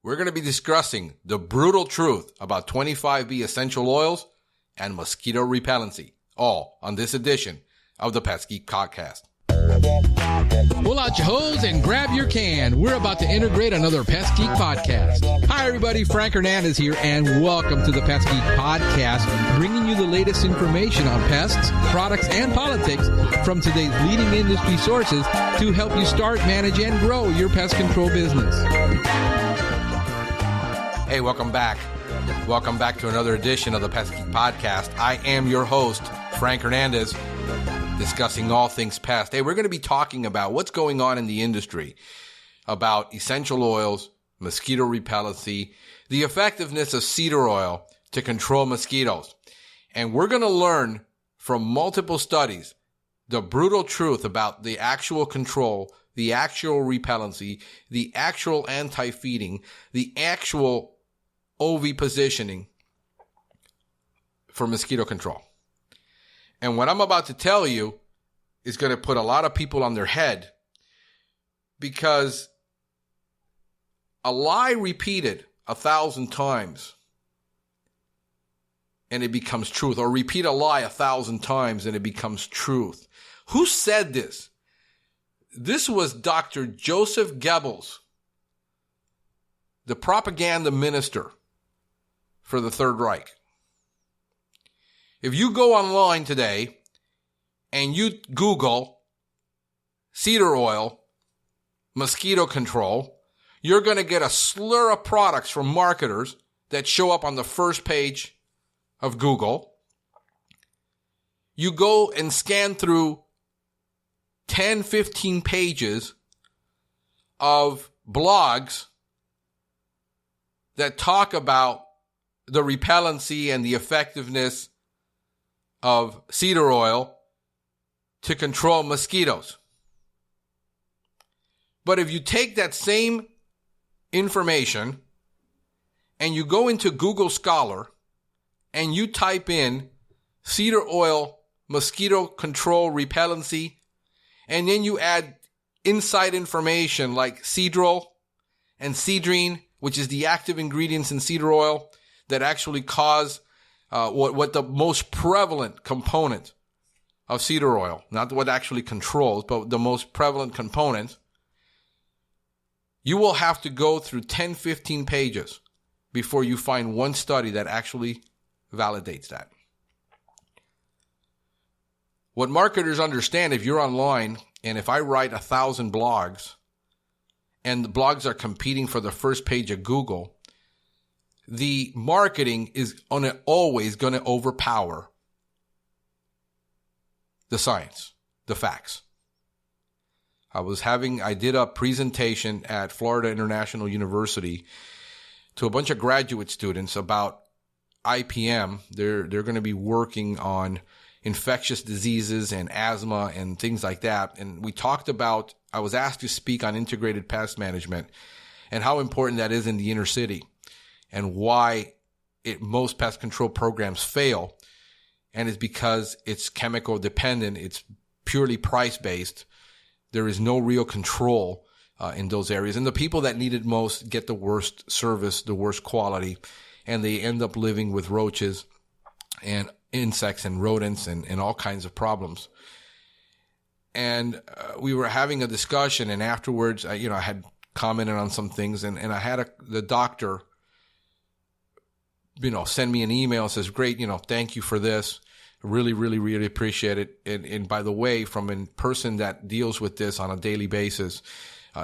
we're going to be discussing the brutal truth about 25B essential oils and mosquito repellency, all on this edition of the Pest Geek Podcast. Pull out your hose and grab your can. We're about to integrate another Pest Geek Podcast. Hi, everybody. Frank Hernandez here, and welcome to the Pest Geek Podcast, bringing you the latest information on pests, products, and politics from today's leading industry sources to help you start, manage, and grow your pest control business. Hey, welcome back. Welcome back to another edition of the Pest Geek Podcast. I am your host, Frank Hernandez, discussing all things pest. Hey, we're going to be talking about what's going on in the industry about essential oils, mosquito repellency, the effectiveness of cedar oil to control mosquitoes. And we're going to learn from multiple studies the brutal truth about the actual control, the actual repellency, the actual anti-feeding, the actual OV positioning for mosquito control. And what I'm about to tell you is going to put a lot of people on their head, because a lie repeated 1,000 times and it becomes truth, or repeat a lie 1,000 times and it becomes truth. Who said this? This was Dr. Joseph Goebbels, the propaganda minister for the Third Reich. If you go online today and you Google cedar oil, mosquito control, you're going to get a slur of products from marketers that show up on the first page of Google. You go and scan through 10, 15 pages of blogs that talk about the repellency and the effectiveness of cedar oil to control mosquitoes. But if you take that same information and you go into Google Scholar and you type in cedar oil mosquito control repellency, and then you add inside information like cedrol and cedrine, which is the active ingredients in cedar oil that actually cause what the most prevalent component of cedar oil, not what actually controls, but the most prevalent component, you will have to go through 10, 15 pages before you find one study that actually validates that. What marketers understand, if you're online and if I write 1,000 blogs and the blogs are competing for the first page of Google, the marketing is always going to overpower the science, the facts. I did a presentation at Florida International University to a bunch of graduate students about IPM. They're going to be working on infectious diseases and asthma and things like that. And I was asked to speak on integrated pest management and how important that is in the inner city, and why most pest control programs fail. And it's because it's chemical dependent. It's purely price based. There is no real control in those areas. And the people that need it most get the worst service, the worst quality, and they end up living with roaches and insects and rodents and all kinds of problems. And we were having a discussion, and afterwards, I had commented on some things, and I had the doctor send me an email and says, great, thank you for this. Really, really, really appreciate it. And by the way, from a person that deals with this on a daily basis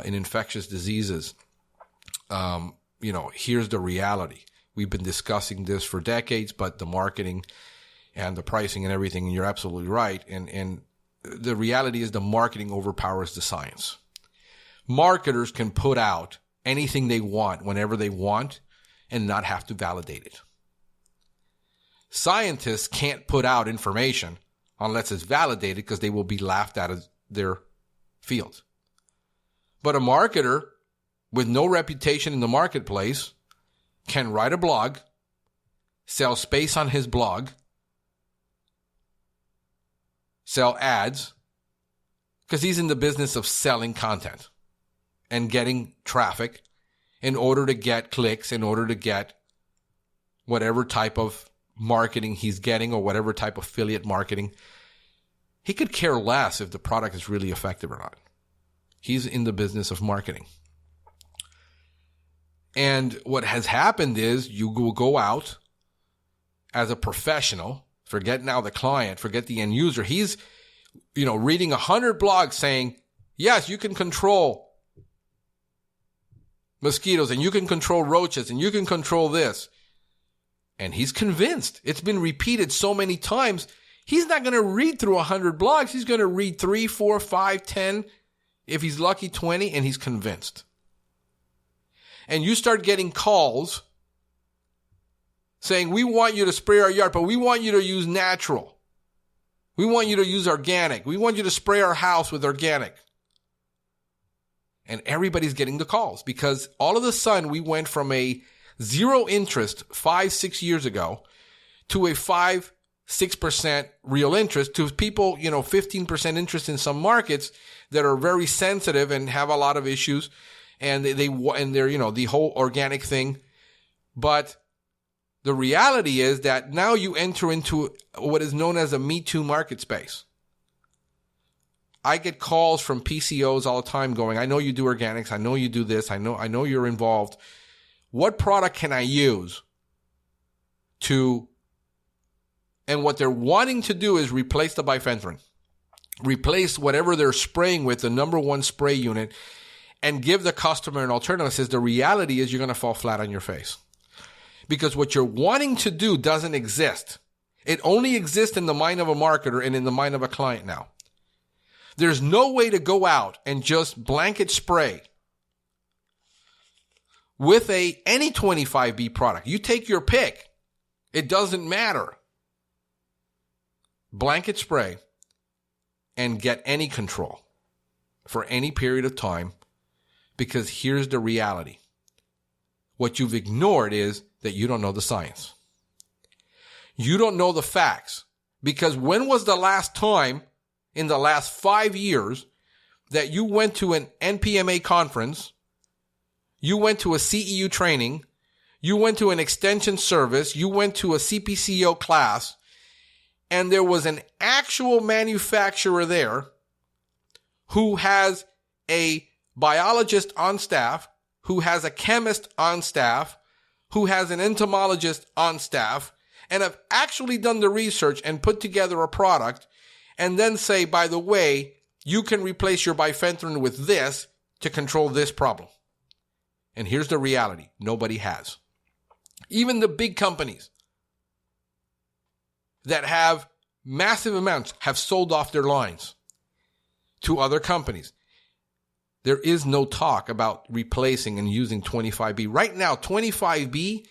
in infectious diseases, here's the reality. We've been discussing this for decades, but the marketing and the pricing and everything, and you're absolutely right. And the reality is the marketing overpowers the science. Marketers can put out anything they want whenever they want and not have to validate it. Scientists can't put out information unless it's validated, because they will be laughed out of their field. But a marketer with no reputation in the marketplace can write a blog, sell space on his blog, sell ads, because he's in the business of selling content and getting traffic in order to get clicks, in order to get whatever type of marketing he's getting or whatever type of affiliate marketing. He could care less if the product is really effective or not. He's in the business of marketing. And what has happened is you will go out as a professional, forget now the client, forget the end user. He's, reading 100 blogs saying, yes, you can control mosquitoes and you can control roaches and you can control this. And he's convinced. It's been repeated so many times. He's not going to read through 100 blogs. He's going to read 3, 4, 5, 10, if he's lucky 20, and he's convinced. And you start getting calls saying, we want you to spray our yard, but we want you to use natural. We want you to use organic. We want you to spray our house with organic. And everybody's getting the calls because all of a sudden we went from a zero interest 5-6 years ago to a 5-6% real interest to people, 15% interest in some markets that are very sensitive and have a lot of issues. And they're, the whole organic thing. But the reality is that now you enter into what is known as a Me Too market space. I get calls from PCOs all the time going, I know you do organics. I know you do this. I know you're involved. What product can I use to, and what they're wanting to do is replace the bifenthrin, replace whatever they're spraying with the number one spray unit, and give the customer an alternative. Says the reality is you're going to fall flat on your face because what you're wanting to do doesn't exist. It only exists in the mind of a marketer and in the mind of a client now. There's no way to go out and just blanket spray with any 25B product. You take your pick. It doesn't matter. Blanket spray and get any control for any period of time. Because here's the reality. What you've ignored is that you don't know the science. You don't know the facts. Because when was the last time in the last 5 years that you went to an NPMA conference, you went to a CEU training, you went to an extension service, you went to a CPCO class, and there was an actual manufacturer there who has a biologist on staff, who has a chemist on staff, who has an entomologist on staff, and have actually done the research and put together a product, and then say, by the way, you can replace your bifenthrin with this to control this problem. And here's the reality. Nobody has. Even the big companies that have massive amounts have sold off their lines to other companies. There is no talk about replacing and using 25B. Right now, 25B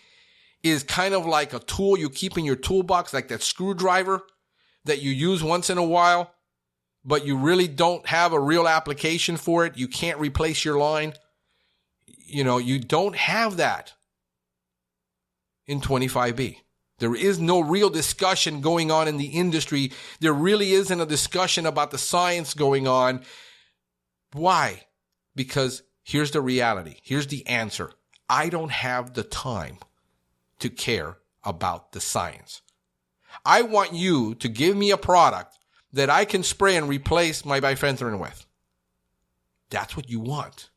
is kind of like a tool you keep in your toolbox, like that screwdriver that you use once in a while, but you really don't have a real application for it. You can't replace your line. You don't have that in 25B. There is no real discussion going on in the industry. There really isn't a discussion about the science going on. Why? Because here's the reality. Here's the answer. I don't have the time to care about the science. I want you to give me a product that I can spray and replace my bifenthrin with. That's what you want.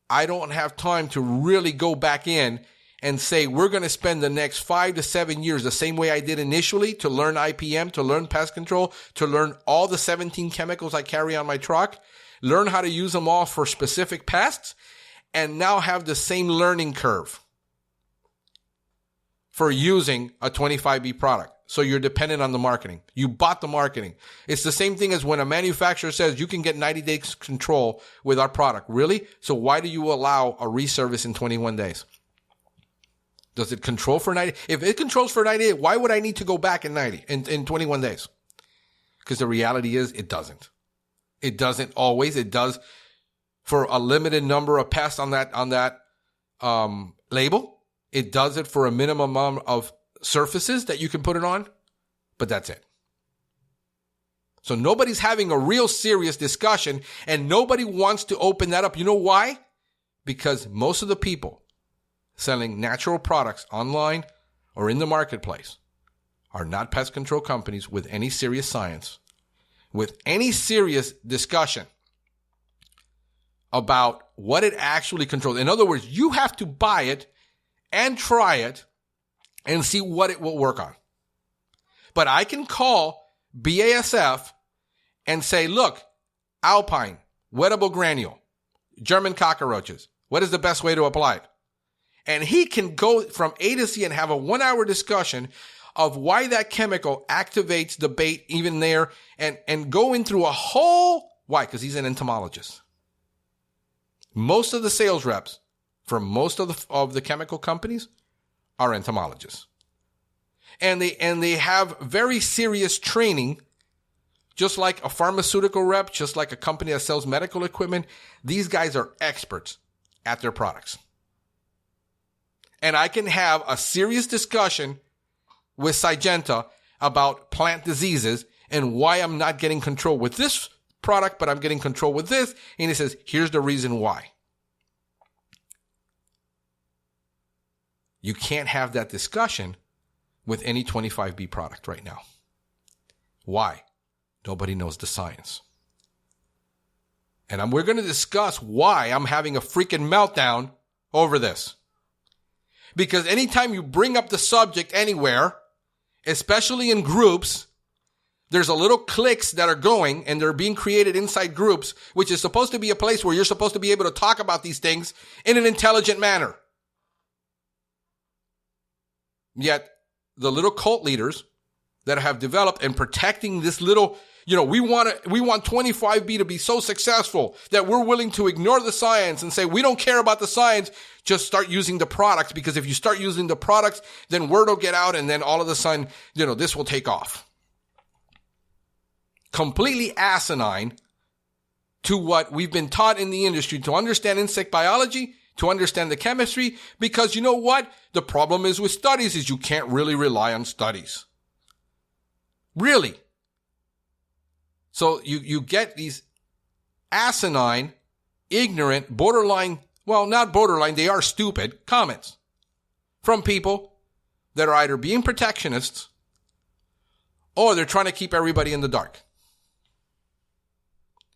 I don't have time to really go back in and say, we're going to spend the next 5 to 7 years the same way I did initially to learn IPM, to learn pest control, to learn all the 17 chemicals I carry on my truck, learn how to use them all for specific pests, and now have the same learning curve for using a 25B product. So you're dependent on the marketing. You bought the marketing. It's the same thing as when a manufacturer says you can get 90 days control with our product. Really? So why do you allow a reservice in 21 days? Does it control for 90? If it controls for 90 days, why would I need to go back in 21 days? Because the reality is it doesn't. It doesn't always. It does for a limited number of pests on that label. It does it for a minimum amount of surfaces that you can put it on, but that's it. So nobody's having a real serious discussion, and nobody wants to open that up. You know why? because most of the people selling natural products online or in the marketplace are not pest control companies with any serious science, with any serious discussion about what it actually controls. In other words, you have to buy it and try it and see what it will work on. But I can call BASF and say, look, Alpine, wettable granule, German cockroaches, what is the best way to apply it? And he can go from A to Z and have a 1-hour discussion of why that chemical activates the bait even there and go in through a whole, why? Because he's an entomologist. Most of the sales reps for most of the chemical companies are entomologists. And they have very serious training, just like a pharmaceutical rep, just like a company that sells medical equipment. These guys are experts at their products. And I can have a serious discussion with Syngenta about plant diseases and why I'm not getting control with this product, but I'm getting control with this. And he says, here's the reason why. You can't have that discussion with any 25B product right now. Why? Nobody knows the science. And we're going to discuss why I'm having a freaking meltdown over this. Because anytime you bring up the subject anywhere, especially in groups, there's a little cliques that are going and they're being created inside groups, which is supposed to be a place where you're supposed to be able to talk about these things in an intelligent manner. Yet the little cult leaders that have developed and protecting this little, we want 25B to be so successful that we're willing to ignore the science and say, we don't care about the science. Just start using the products, because if you start using the products, then word will get out and then all of a sudden, this will take off. Completely asinine to what we've been taught in the industry to understand insect biology, to understand the chemistry, because you know what? The problem is with studies is you can't really rely on studies. Really. So you get these asinine, ignorant, borderline, well, not borderline, they are stupid comments from people that are either being protectionists or they're trying to keep everybody in the dark.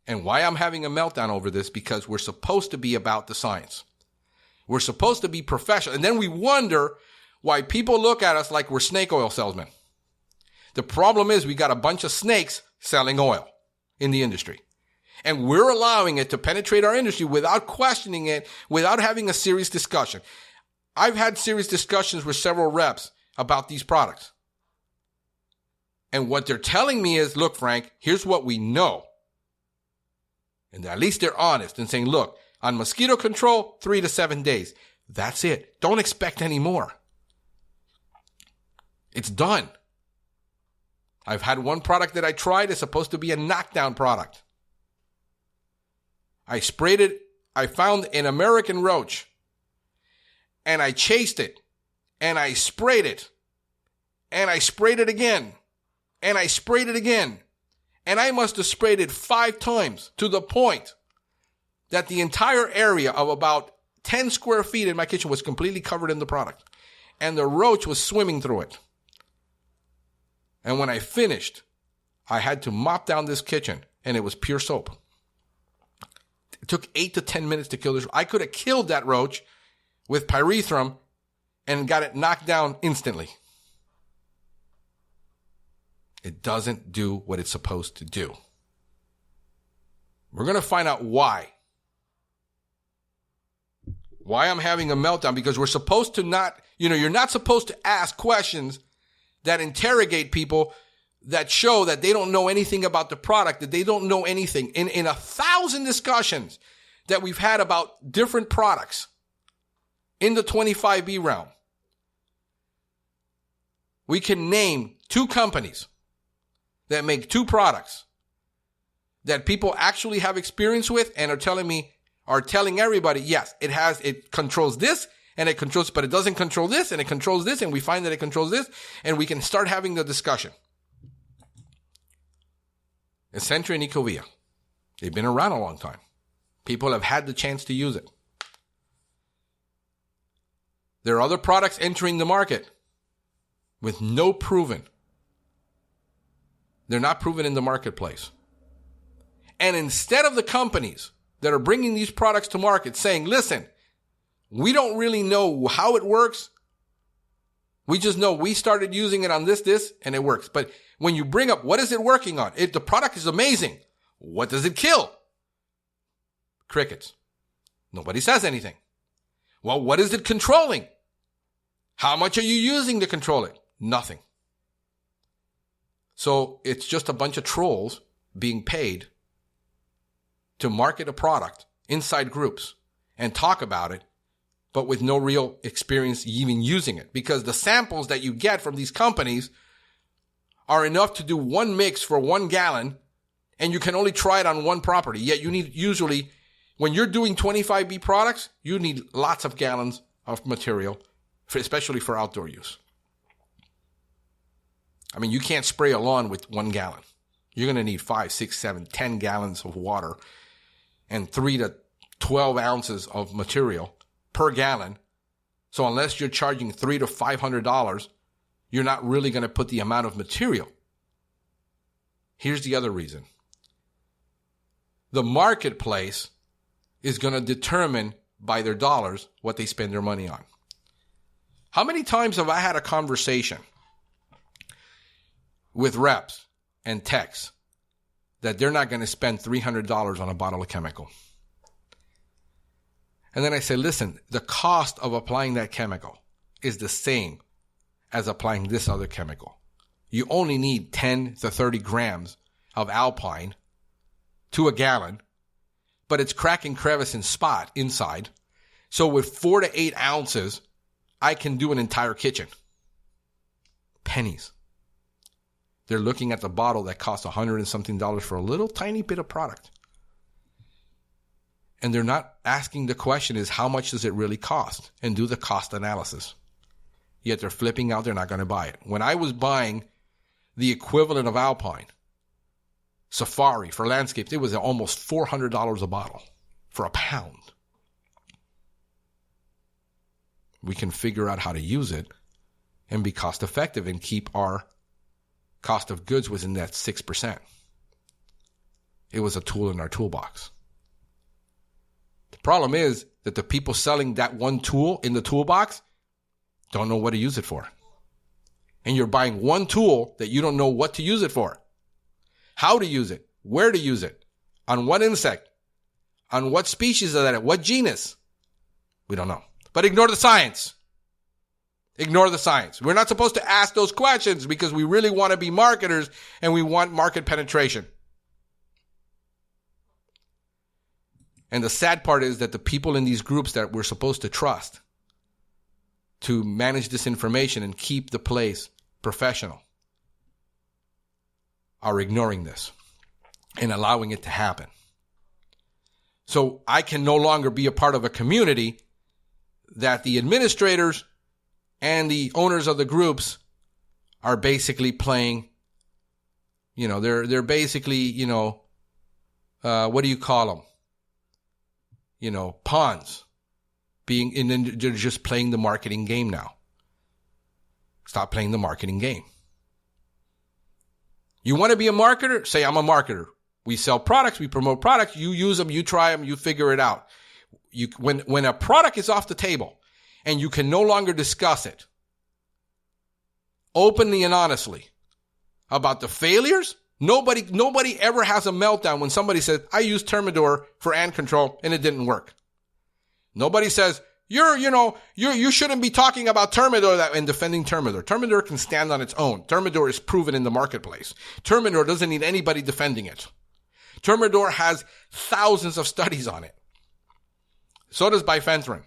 And why I'm having a meltdown over this, because we're supposed to be about the science. We're supposed to be professional. And then we wonder why people look at us like we're snake oil salesmen. The problem is we got a bunch of snakes selling oil in the industry. And we're allowing it to penetrate our industry without questioning it, without having a serious discussion. I've had serious discussions with several reps about these products. And what they're telling me is, look, Frank, here's what we know. And at least they're honest and saying, look, on mosquito control, 3 to 7 days. That's it. Don't expect any more. It's done. I've had one product that I tried. It's supposed to be a knockdown product. I sprayed it. I found an American roach. And I chased it. And I sprayed it. And I sprayed it again. And I sprayed it again. And I must have sprayed it 5 times to the point that the entire area of about 10 square feet in my kitchen was completely covered in the product. And the roach was swimming through it. And when I finished, I had to mop down this kitchen, and it was pure soap. It took 8 to 10 minutes to kill this. I could have killed that roach with pyrethrum and got it knocked down instantly. It doesn't do what it's supposed to do. We're going to find out why. Why I'm having a meltdown, because we're supposed to not, you're not supposed to ask questions that interrogate people that show that they don't know anything about the product, that they don't know anything. In 1,000 discussions that we've had about different products in the 25B realm, we can name 2 companies that make 2 products that people actually have experience with and are telling everybody, yes, it controls this and it controls, but it doesn't control this and it controls this, and we find that it controls this, and we can start having the discussion. Essentra and Ecovia, they've been around a long time. People have had the chance to use it. There are other products entering the market with no proven. They're not proven in the marketplace. And instead of the companies that are bringing these products to market saying, listen, we don't really know how it works. We just know we started using it on this, and it works. But when you bring up, what is it working on? The product is amazing. What does it kill? Crickets. Nobody says anything. Well, what is it controlling? How much are you using to control it? Nothing. So it's just a bunch of trolls being paid to market a product inside groups and talk about it, but with no real experience even using it. Because the samples that you get from these companies are enough to do one mix for 1 gallon, and you can only try it on one property. Yet you need usually, when you're doing 25B products, you need lots of gallons of material, especially for outdoor use. I mean, you can't spray a lawn with 1 gallon. You're going to need 5, 6, 7, 10 gallons of water and 3 to 12 ounces of material per gallon. So unless you're charging $300 to $500, you're not really going to put the amount of material. Here's the other reason. The marketplace is going to determine by their dollars what they spend their money on. How many times have I had a conversation with reps and techs that they're not going to spend $300 on a bottle of chemical? And then I say, listen, the cost of applying that chemical is the same as applying this other chemical. You only need 10 to 30 grams of Alpine to a gallon, but it's cracking crevice and spot inside. So with 4 to 8 ounces, I can do an entire kitchen. Pennies. They're looking at the bottle that costs $100 and something for a little tiny bit of product. And they're not asking the question is, how much does it really cost? And do the cost analysis. Yet they're flipping out, they're not going to buy it. When I was buying the equivalent of Alpine, Safari for landscapes, it was almost $400 a bottle for a pound. We can figure out how to use it and be cost effective and keep our cost of goods within that 6%. It was a tool in our toolbox. The problem is that the people selling that one tool in the toolbox don't know what to use it for. And you're buying one tool that you don't know what to use it for. How to use it, where to use it, on what insect, on what species of that, what genus. We don't know. But ignore the science. Ignore the science. We're not supposed to ask those questions because we really want to be marketers and we want market penetration. And the sad part is that the people in these groups that we're supposed to trust to manage this information and keep the place professional are ignoring this and allowing it to happen. So I can no longer be a part of a community that the administrators and the owners of the groups are basically playing, they're basically, what do you call them? Pawns. And then they're just playing the marketing game now. Stop playing the marketing game. You want to be a marketer? Say, I'm a marketer. We sell products, we promote products, you use them, you try them, you figure it out. When a product is off the table and you can no longer discuss it openly and honestly about the failures, nobody ever has a meltdown when somebody says, I used Termidor for ant control and it didn't work. Nobody says, you shouldn't be talking about Termidor and defending Termidor. Termidor can stand on its own. Termidor is proven in the marketplace. Termidor doesn't need anybody defending it. Termidor has thousands of studies on it. So does bifenthrin.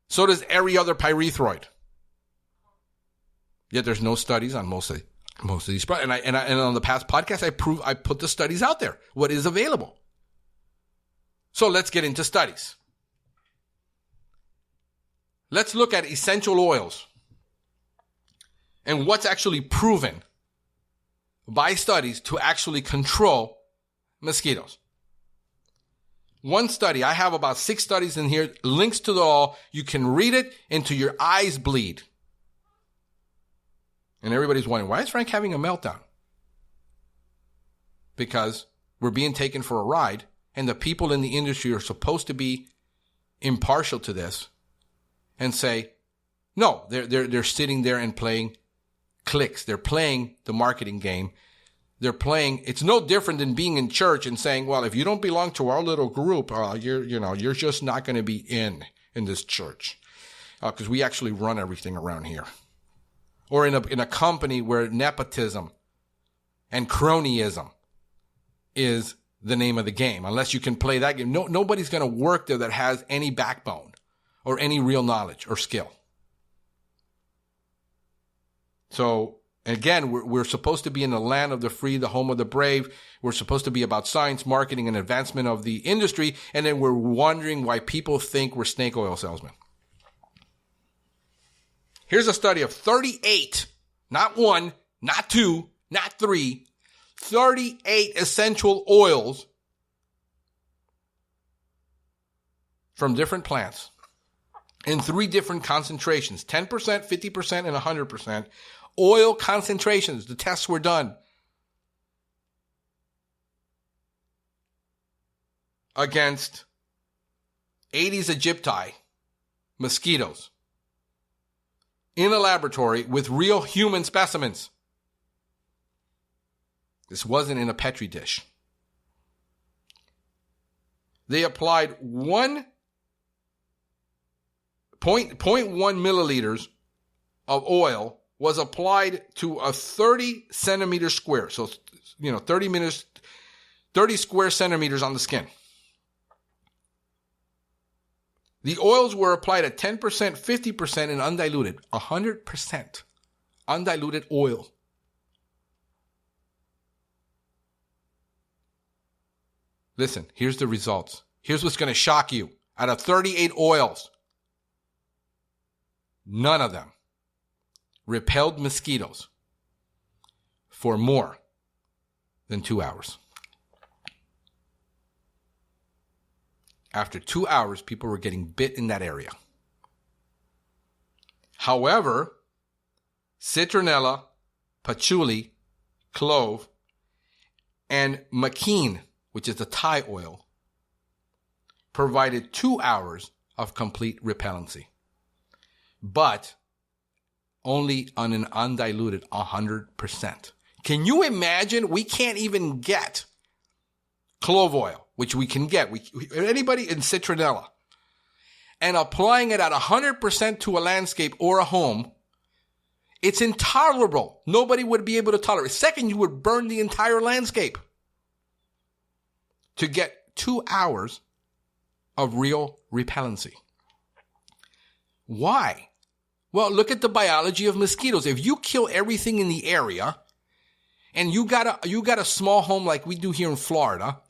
So does every other pyrethroid. Yet there's no studies on most of these products. And on the past podcast, I put the studies out there. What is available? So let's get into studies. Let's look at essential oils and what's actually proven by studies to actually control mosquitoes. One study. I have about 6 studies in here. Links to it all. You can read it until your eyes bleed. And everybody's wondering, why is Frank having a meltdown? Because we're being taken for a ride, and the people in the industry are supposed to be impartial to this and say, no, they're sitting there and playing clicks. They're playing the marketing game. They're playing. It's no different than being in church and saying, well, if you don't belong to our little group, you're just not going to be in this church, because we actually run everything around here. Or in a company where nepotism and cronyism is the name of the game. Unless you can play that game, nobody's going to work there that has any backbone or any real knowledge or skill. So again, we're supposed to be in the land of the free, the home of the brave. We're supposed to be about science, marketing, and advancement of the industry. And then we're wondering why people think we're snake oil salesmen. Here's a study of 38, not 1, not 2, not 3, 38 essential oils from different plants in 3 different concentrations, 10%, 50%, and 100%. Oil concentrations. The tests were done against Aedes aegypti, mosquitoes, in a laboratory with real human specimens. This wasn't in a Petri dish. They applied 1.1 milliliters of oil was applied to a 30 centimeter square. So, 30 square centimeters on the skin. The oils were applied at 10%, 50%, and undiluted. 100% undiluted oil. Listen, here's the results. Here's what's going to shock you. Out of 38 oils, none of them repelled mosquitoes for more than 2 hours. After 2 hours, people were getting bit in that area. However, citronella, patchouli, clove, and makine, which is the Thai oil, provided 2 hours of complete repellency. But only on an undiluted 100%. Can you imagine? We can't even get clove oil, which we can get. Anybody in citronella, and applying it at 100% to a landscape or a home, it's intolerable. Nobody would be able to tolerate it. Second, you would burn the entire landscape to get 2 hours of real repellency. Why? Well, look at the biology of mosquitoes. If you kill everything in the area, and you got a small home like we do here in Florida,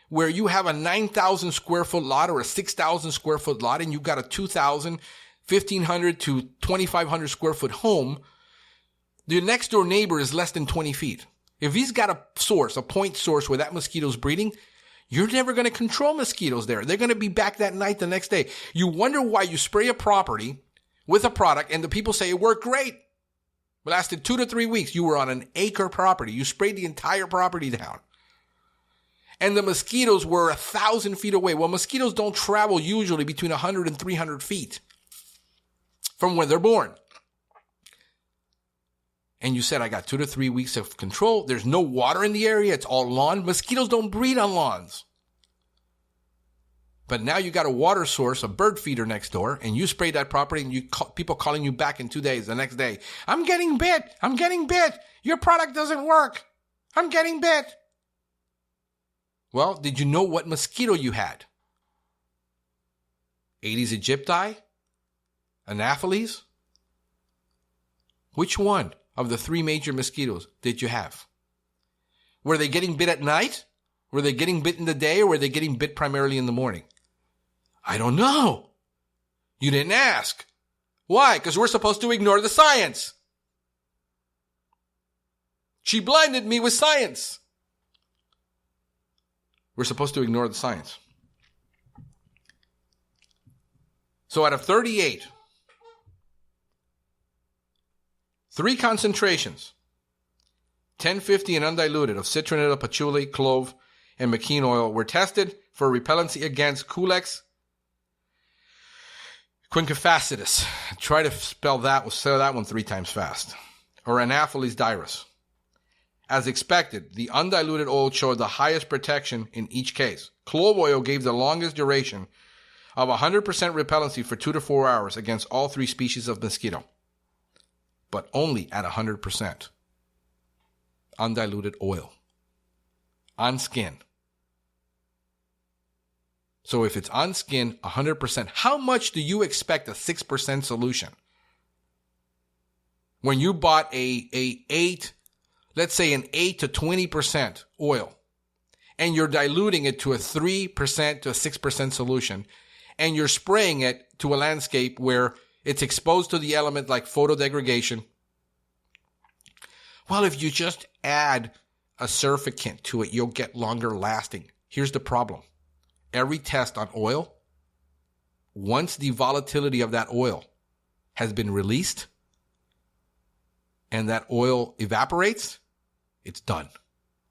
where you have a 9,000 square foot lot or a 6,000 square foot lot, and you got a 2,000, 1,500 to 2,500 square foot home, the next door neighbor is less than 20 feet. If he's got a point source where that mosquito's breeding, you're never going to control mosquitoes there. They're going to be back that night the next day. You wonder why you spray a property with a product and the people say it worked great. It lasted 2 to 3 weeks. You were on an acre property. You sprayed the entire property down. And the mosquitoes were 1,000 feet away. Well, mosquitoes don't travel usually between 100 and 300 feet from where they're born. And you said, I got 2 to 3 weeks of control. There's no water in the area. It's all lawn. Mosquitoes don't breed on lawns. But now you got a water source, a bird feeder next door, and you sprayed that property, and people calling you back in 2 days, the next day. I'm getting bit. I'm getting bit. Your product doesn't work. I'm getting bit. Well, did you know what mosquito you had? Aedes aegypti? Anopheles? Which one of the 3 major mosquitoes did you have? Were they getting bit at night? Were they getting bit in the day, or were they getting bit primarily in the morning? I don't know. You didn't ask. Why? Because we're supposed to ignore the science. She blinded me with science. We're supposed to ignore the science. So out of 38, 3 concentrations, 1050 and undiluted of citronella, patchouli, clove, and McKean oil were tested for repellency against Culex quinquefacitis. Try to spell that one 3 times fast. Or Anaphylis dirus. As expected, the undiluted oil showed the highest protection in each case. Clove oil gave the longest duration of 100% repellency for 2 to 4 hours against all 3 species of mosquito, but only at 100%. Undiluted oil. On skin. So if it's on skin, 100%, how much do you expect a 6% solution? When you bought let's say an 8 to 20% oil, and you're diluting it to a 3% to a 6% solution, and you're spraying it to a landscape where it's exposed to the element like photodegradation. Well, if you just add a surfactant to it, you'll get longer lasting. Here's the problem. Every test on oil, once the volatility of that oil has been released and that oil evaporates, it's done.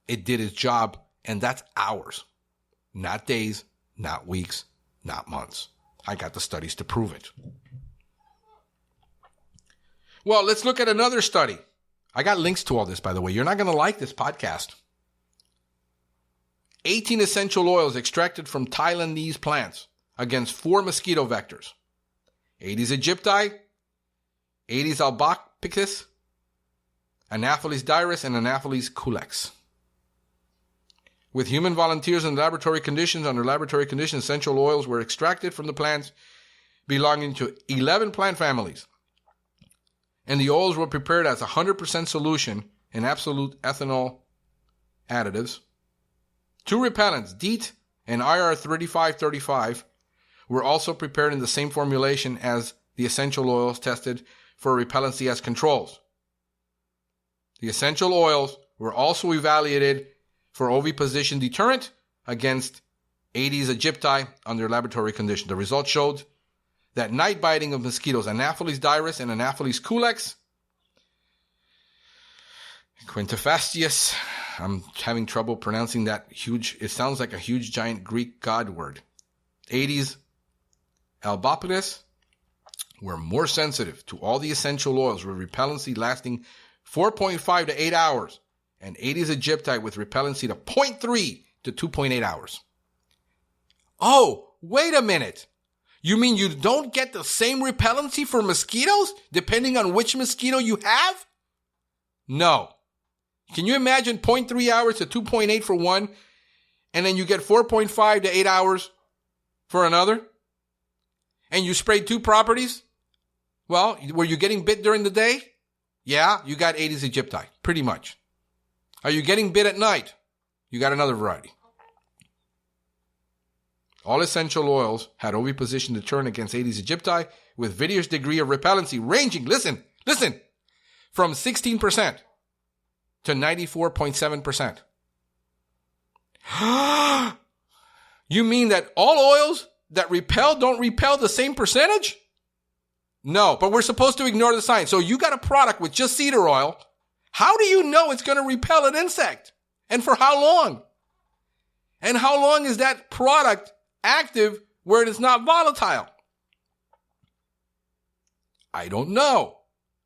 It did its job, and that's hours, not days, not weeks, not months. I got the studies to prove it. Well, let's look at another study. I got links to all this, by the way. You're not going to like this podcast. 18 essential oils extracted from Thailandese plants against 4 mosquito vectors. Aedes aegypti, Aedes albopicus, Anaphylis dirus, and Anaphylis culex. With human volunteers in laboratory conditions, under laboratory conditions, essential oils were extracted from the plants belonging to 11 plant families. And the oils were prepared as 100% solution in absolute ethanol additives. 2 repellents, DEET and IR3535, were also prepared in the same formulation as the essential oils tested for repellency as controls. The essential oils were also evaluated for oviposition deterrent against Aedes aegypti under laboratory conditions. The results showed that night biting of mosquitoes, Anaphylis dirus and Anaphylis culex, quinquefacitis, I'm having trouble pronouncing that huge, it sounds like a huge giant Greek god word, Aedes albopicus, were more sensitive to all the essential oils with repellency lasting 4.5 to 8 hours, and Aedes aegypti with repellency to 0.3 to 2.8 hours. Oh, wait a minute. You mean you don't get the same repellency for mosquitoes depending on which mosquito you have? No. Can you imagine 0.3 hours to 2.8 for one, and then you get 4.5 to 8 hours for another? And you sprayed 2 properties? Well, were you getting bit during the day? Yeah, you got Aedes aegypti, pretty much. Are you getting bit at night? You got another variety. All essential oils had oviposition deterrent against Aedes aegypti with various degree of repellency ranging, listen, from 16% to 94.7%. You mean that all oils that repel don't repel the same percentage? No, but we're supposed to ignore the science. So you got a product with just cedar oil. How do you know it's going to repel an insect? And for how long? And how long is that product active where it is not volatile? I don't know.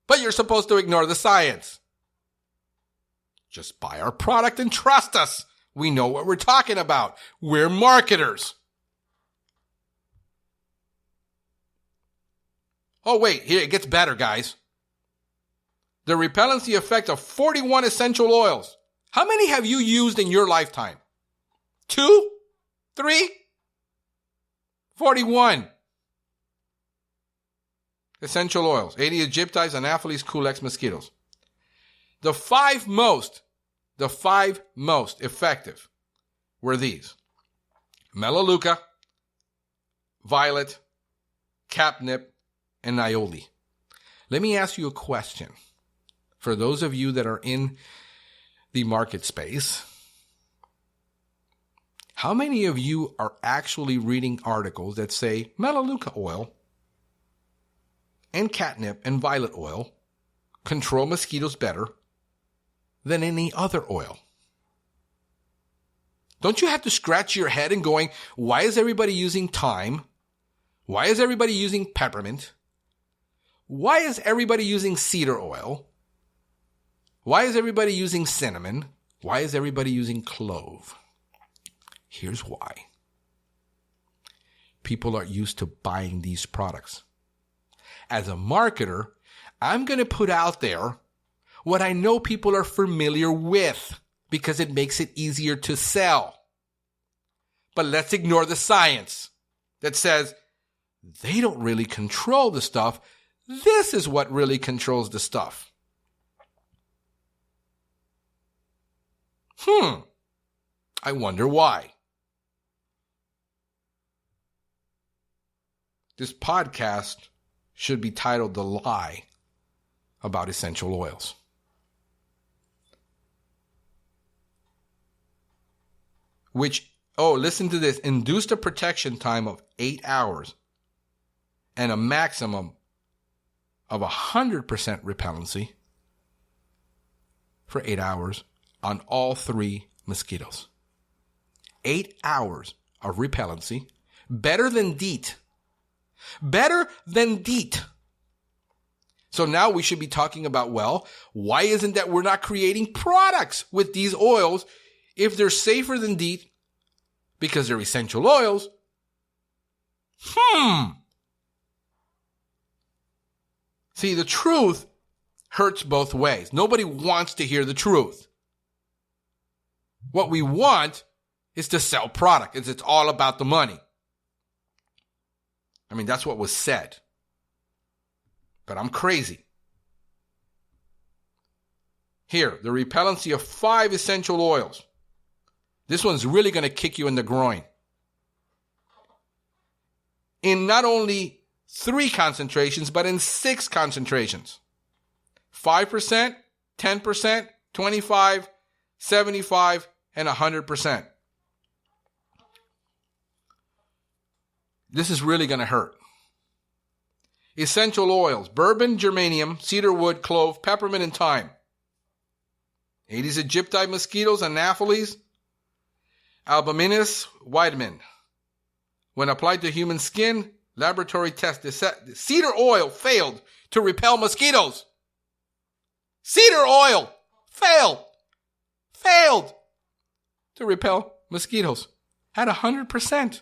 But you're supposed to ignore the science. Just buy our product and trust us. We know what we're talking about. We're marketers. Oh, wait, here it gets better, guys. The repellency effect of 41 essential oils. How many have you used in your lifetime? 2? 3? 41 essential oils. Aedes aegypti, Anaphylis culex mosquitoes. The five most effective were these: Melaleuca, violet, catnip, and nioli. Let me ask you a question. For those of you that are in the market space, how many of you are actually reading articles that say Melaleuca oil and catnip and violet oil control mosquitoes better than any other oil. Don't you have to scratch your head and going, why is everybody using thyme? Why is everybody using peppermint? Why is everybody using cedar oil? Why is everybody using cinnamon? Why is everybody using clove? Here's why. People are used to buying these products. As a marketer, I'm going to put out there what I know people are familiar with because it makes it easier to sell. But let's ignore the science that says they don't really control the stuff. This is what really controls the stuff. I wonder why. This podcast should be titled The Lie About Essential Oils. Which, listen to this, induced a protection time of 8 hours and a maximum of 100% repellency for 8 hours on all 3 mosquitoes. 8 hours of repellency, better than DEET. Better than DEET. So now we should be talking about, well, why isn't that we're not creating products with these oils if they're safer than DEET because they're essential oils? See, the truth hurts both ways. Nobody wants to hear the truth. What we want is to sell product. It's all about the money. I mean, that's what was said. But I'm crazy. Here, the repellency of 5 essential oils. This one's really going to kick you in the groin. In not only 3 concentrations, but in 6 concentrations. 5%, 10%, 25%, 75%, and 100%. This is really going to hurt. Essential oils: bourbon, geranium, cedarwood, clove, peppermint, and thyme. Aedes aegypti mosquitoes, Anopheles, Albuminous, vitamin. When applied to human skin, laboratory test cedar oil failed to repel mosquitoes. Cedar oil failed to repel mosquitoes at 100%.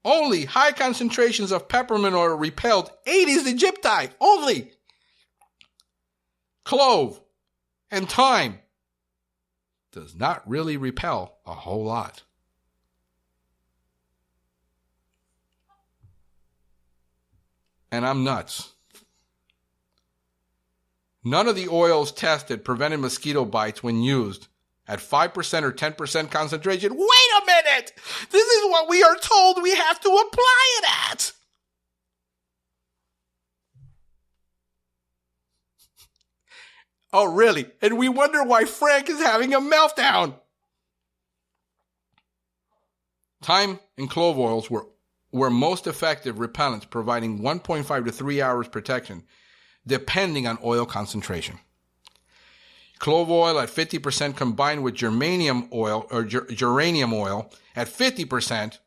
Only high concentrations of peppermint oil repelled Aedes aegypti. Only. Clove and thyme does not really repel a whole lot. And I'm nuts. None of the oils tested prevented mosquito bites when used at 5% or 10% concentration. Wait a minute! This is what we are told we have to apply it at! Oh, really? And we wonder why Frank is having a meltdown. Thyme and clove oils were most effective repellents, providing 1.5 to 3 hours protection, depending on oil concentration. Clove oil at 50% combined with geranium oil at 50%,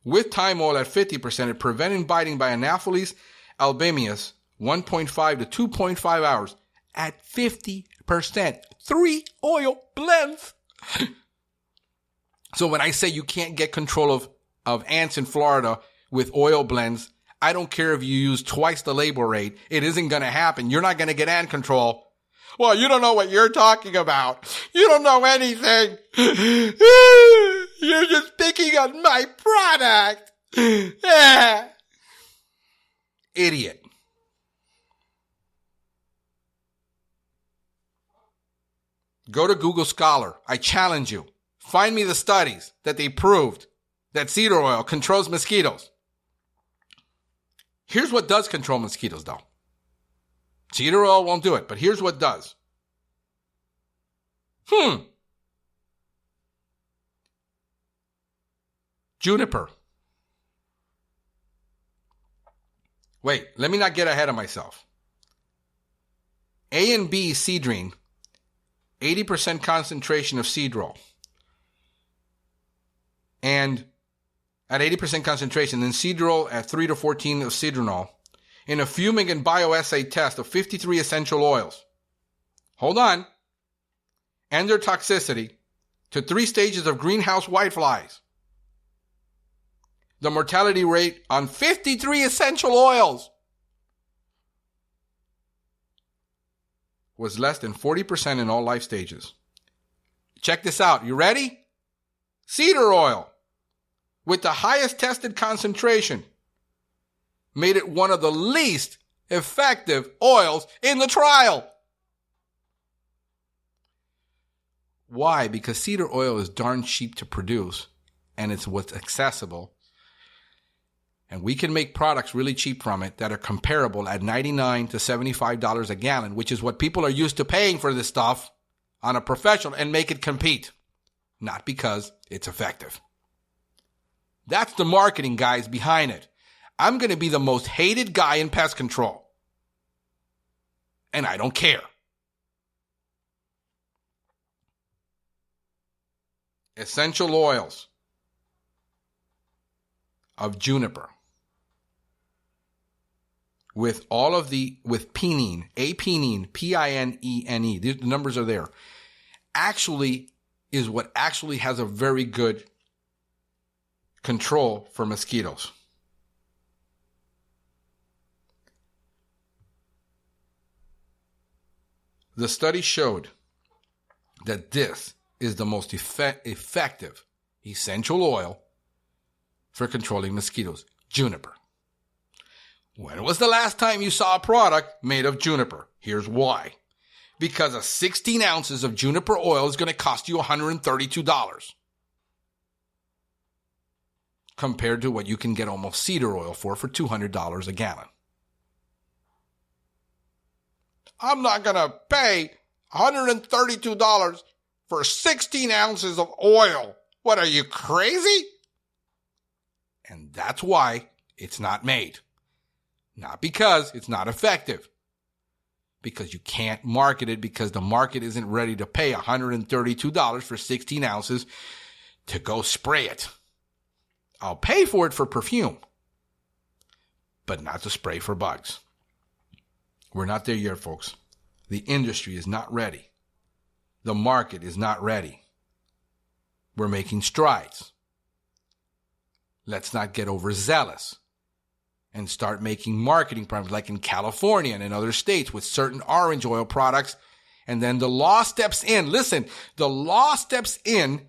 with thyme oil at 50%, it prevented biting by Anopheles albuminous 1.5 to 2.5 hours at 50%. 3 oil blends. So when I say you can't get control of ants in Florida with oil blends, I don't care if you use twice the labor rate. It isn't going to happen. You're not going to get ant control. Well, you don't know what you're talking about. You don't know anything. You're just picking on my product. Idiot. Go to Google Scholar. I challenge you. Find me the studies that they proved that cedar oil controls mosquitoes. Here's what does control mosquitoes, though. Cedar oil won't do it, but here's what does. Juniper. Wait, let me not get ahead of myself. A and B Cedrine, 80% concentration of Cedrol. And at 80% concentration, then Cedrol at 3 to 14 of Cedronol in a fuming and bioassay test of 53 essential oils. Hold on. And their toxicity to 3 stages of greenhouse whiteflies. The mortality rate on 53 essential oils was less than 40% in all life stages. Check this out. You ready? Cedar oil, with the highest tested concentration, made it one of the least effective oils in the trial. Why? Because cedar oil is darn cheap to produce, and it's what's accessible. And we can make products really cheap from it that are comparable at $99 to $75 a gallon, which is what people are used to paying for this stuff on a professional, and make it compete. Not because it's effective. That's the marketing guys behind it. I'm going to be the most hated guy in pest control. And I don't care. Essential oils of juniper. With pinene, A-pinene, P-I-N-E-N-E. The numbers are there. Actually is what actually has a very good control for mosquitoes. The study showed that this is the most effective essential oil for controlling mosquitoes. Juniper. When was the last time you saw a product made of juniper? Here's why. Because 16 ounces of juniper oil is going to cost you $132 compared to what you can get almost cedar oil for $200 a gallon. I'm not going to pay $132 for 16 ounces of oil. What, are you crazy? And that's why it's not made. Not because it's not effective. Because you can't market it, because the market isn't ready to pay $132 for 16 ounces to go spray it. I'll pay for it for perfume, but not to spray for bugs. We're not there yet, folks. The industry is not ready. The market is not ready. We're making strides. Let's not get overzealous and start making marketing programs like in California and in other states with certain orange oil products. And then the law steps in. Listen, the law steps in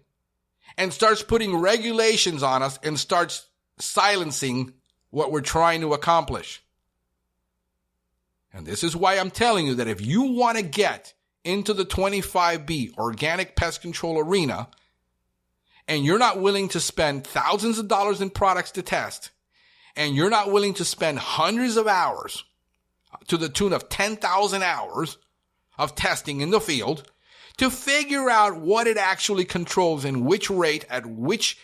and starts putting regulations on us and starts silencing what we're trying to accomplish. And this is why I'm telling you that if you want to get into the 25B organic pest control arena and you're not willing to spend thousands of dollars in products to test, and you're not willing to spend hundreds of hours to the tune of 10,000 hours of testing in the field to figure out what it actually controls and which rate at which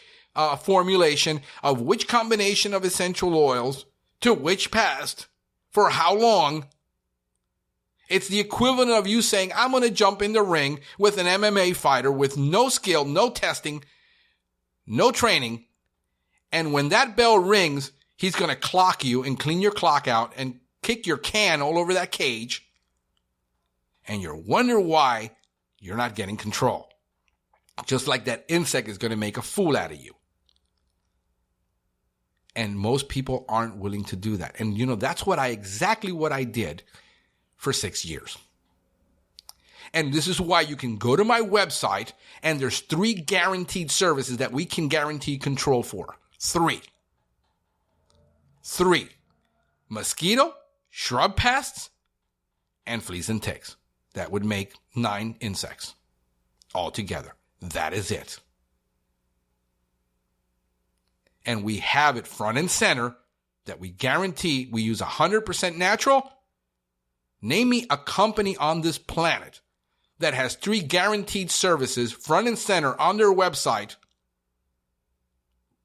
formulation of which combination of essential oils to which pest for how long, it's the equivalent of you saying, I'm going to jump in the ring with an MMA fighter with no skill, no testing, no training, and when that bell rings, he's going to clock you and clean your clock out and kick your can all over that cage. And you wonder why you're not getting control. Just like that insect is going to make a fool out of you. And most people aren't willing to do that. And that's exactly what I did for 6 years. And this is why you can go to my website and there's 3 guaranteed services that we can guarantee control for. 3. Mosquito, shrub pests, and fleas and ticks. That would make 9 insects altogether. That is it. And we have it front and center that we guarantee we use 100% natural. Name me a company on this planet that has 3 guaranteed services front and center on their website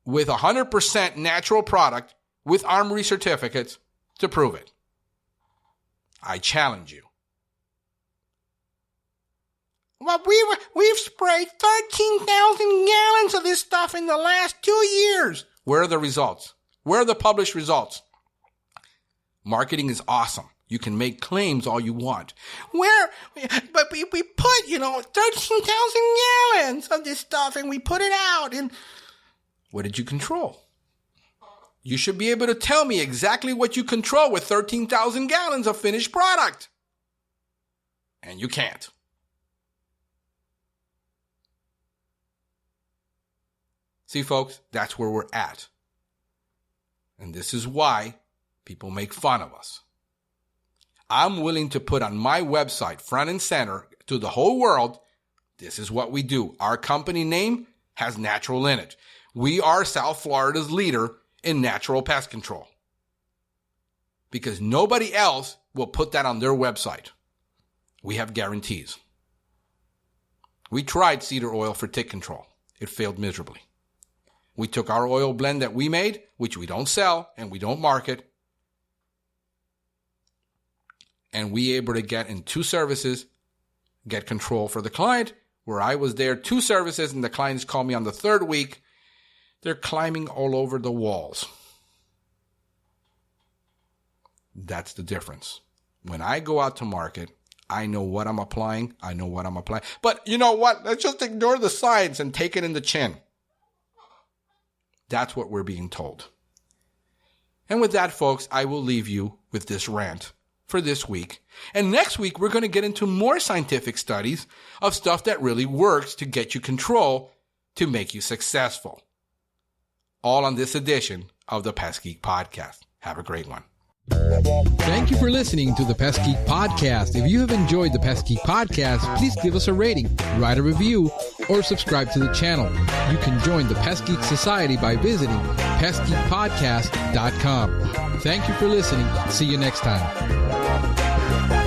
with 100% natural product with Armory certificates to prove it. I challenge you. Well, we've sprayed 13,000 gallons of this stuff in the last 2 years. Where are the results? Where are the published results? Marketing is awesome. You can make claims all you want. But we put, 13,000 gallons of this stuff and we put it out. And what did you control? You should be able to tell me exactly what you control with 13,000 gallons of finished product. And you can't. See, folks, that's where we're at. And this is why people make fun of us. I'm willing to put on my website, front and center, to the whole world, this is what we do. Our company name has natural in it. We are South Florida's leader in natural pest control. Because nobody else will put that on their website. We have guarantees. We tried cedar oil for tick control. It failed miserably. We took our oil blend that we made, which we don't sell and we don't market, and we able to get in 2 services, get control for the client, where I was there 2 services and the clients called me on the 3rd week. They're climbing all over the walls. That's the difference. When I go out to market, I know what I'm applying. I know what I'm applying. But you know what? Let's just ignore the science and take it in the chin. That's what we're being told. And with that, folks, I will leave you with this rant for this week. And next week, we're going to get into more scientific studies of stuff that really works to get you control to make you successful. All on this edition of the Pest Geek Podcast. Have a great one. Thank you for listening to the Pest Geek Podcast. If you have enjoyed the Pest Geek Podcast, please give us a rating, write a review, or subscribe to the channel. You can join the Pest Geek Society by visiting pestgeekpodcast.com. Thank you for listening. See you next time.